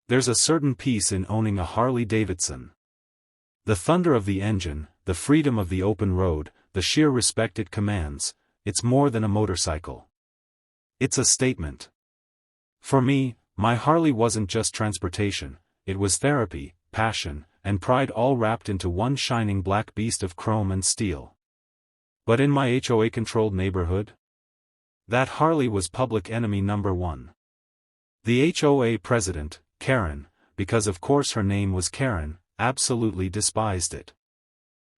There's a certain peace in owning a Harley-Davidson. The thunder of the engine, the freedom of the open road, the sheer respect it commands, it's more than a motorcycle. It's a statement. For me, my Harley wasn't just transportation, it was therapy, passion, and pride all wrapped into one shining black beast of chrome and steel. But in my HOA-controlled neighborhood? That Harley was public enemy number one. The HOA president, Karen, because of course her name was Karen, absolutely despised it.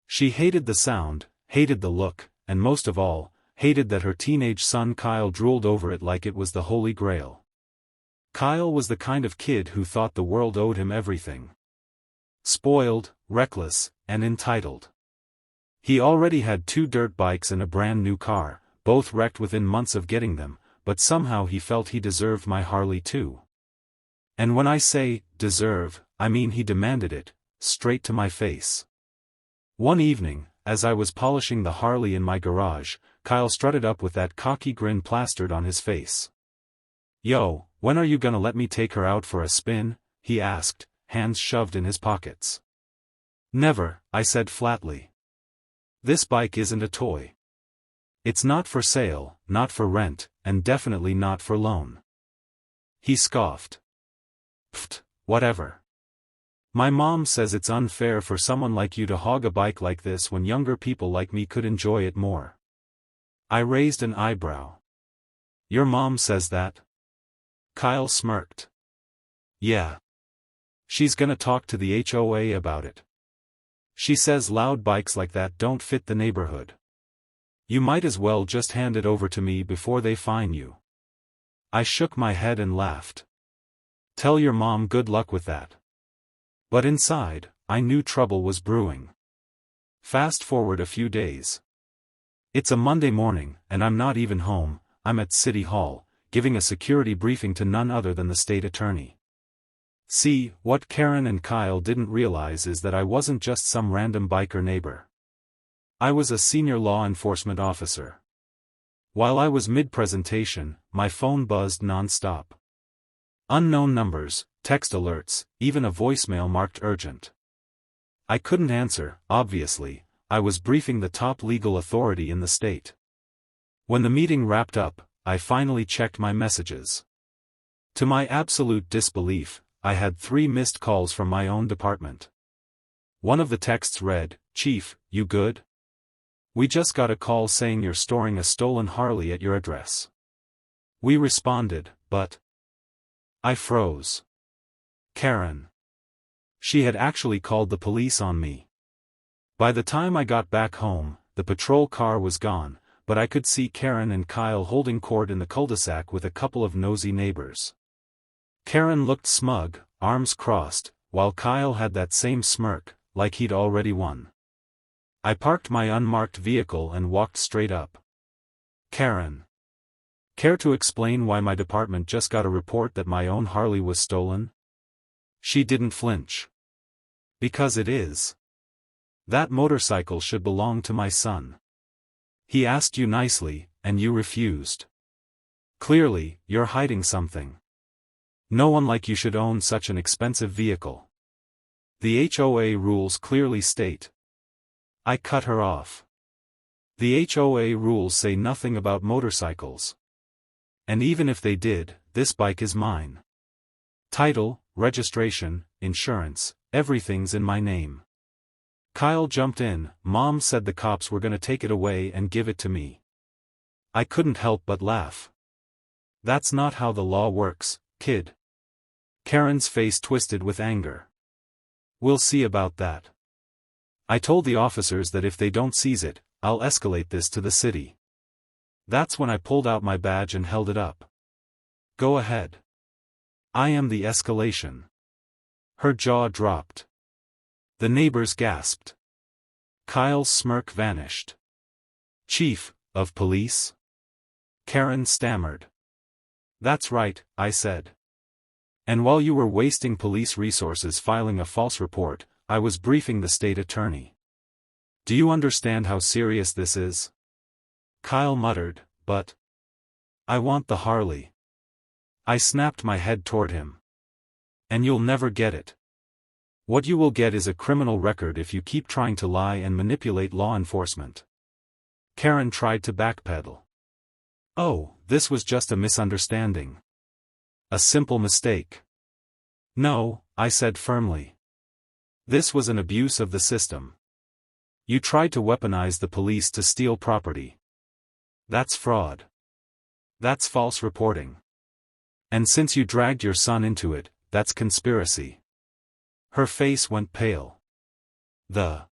She hated the sound, hated the look, and most of all, hated that her teenage son Kyle drooled over it like it was the Holy Grail. Kyle was the kind of kid who thought the world owed him everything. Spoiled, reckless, and entitled. He already had 2 dirt bikes and a brand new car, both wrecked within months of getting them, but somehow he felt he deserved my Harley too. And when I say, deserve, I mean he demanded it, straight to my face. One evening, as I was polishing the Harley in my garage, Kyle strutted up with that cocky grin plastered on his face. "Yo, when are you gonna let me take her out for a spin?" he asked, hands shoved in his pockets. "Never," I said flatly. "This bike isn't a toy. It's not for sale, not for rent, and definitely not for loan." He scoffed. "Pfft, whatever. My mom says it's unfair for someone like you to hog a bike like this when younger people like me could enjoy it more." I raised an eyebrow. "Your mom says that?" Kyle smirked. "Yeah. She's gonna talk to the HOA about it. She says loud bikes like that don't fit the neighborhood. You might as well just hand it over to me before they fine you." I shook my head and laughed. "Tell your mom good luck with that." But inside, I knew trouble was brewing. Fast forward a few days. It's a Monday morning, and I'm not even home, I'm at City Hall, giving a security briefing to none other than the state attorney. See, what Karen and Kyle didn't realize is that I wasn't just some random biker neighbor. I was a senior law enforcement officer. While I was mid-presentation, my phone buzzed non-stop. Unknown numbers, text alerts, even a voicemail marked urgent. I couldn't answer, obviously, I was briefing the top legal authority in the state. When the meeting wrapped up, I finally checked my messages. To my absolute disbelief, I had 3 missed calls from my own department. One of the texts read, "Chief, you good? We just got a call saying you're storing a stolen Harley at your address." We responded, but... I froze. Karen. She had actually called the police on me. By the time I got back home, the patrol car was gone, but I could see Karen and Kyle holding court in the cul-de-sac with a couple of nosy neighbors. Karen looked smug, arms crossed, while Kyle had that same smirk, like he'd already won. I parked my unmarked vehicle and walked straight up. "Karen. Care to explain why my department just got a report that my own Harley was stolen?" She didn't flinch. "Because it is. That motorcycle should belong to my son. He asked you nicely, and you refused. Clearly, you're hiding something. No one like you should own such an expensive vehicle. The HOA rules clearly state." I cut her off. "The HOA rules say nothing about motorcycles. And even if they did, this bike is mine. Title, registration, insurance, everything's in my name." Kyle jumped in. "Mom said the cops were gonna take it away and give it to me." I couldn't help but laugh. "That's not how the law works, kid." Karen's face twisted with anger. "We'll see about that. I told the officers that if they don't seize it, I'll escalate this to the city." That's when I pulled out my badge and held it up. "Go ahead. I am the escalation." Her jaw dropped. The neighbors gasped. Kyle's smirk vanished. "Chief of police?" Karen stammered. "That's right," I said. "And while you were wasting police resources filing a false report, I was briefing the state attorney. Do you understand how serious this is?" Kyle muttered, "But I want the Harley." I snapped my head toward him. And you'll never get it. What you will get is a criminal record if you keep trying to lie and manipulate law enforcement. Karen tried to backpedal. Oh, this was just a misunderstanding. A simple mistake. No, I said firmly. This was an abuse of the system. You tried to weaponize the police to steal property. That's fraud. That's false reporting. And since you dragged your son into it, that's conspiracy. Her face went pale. The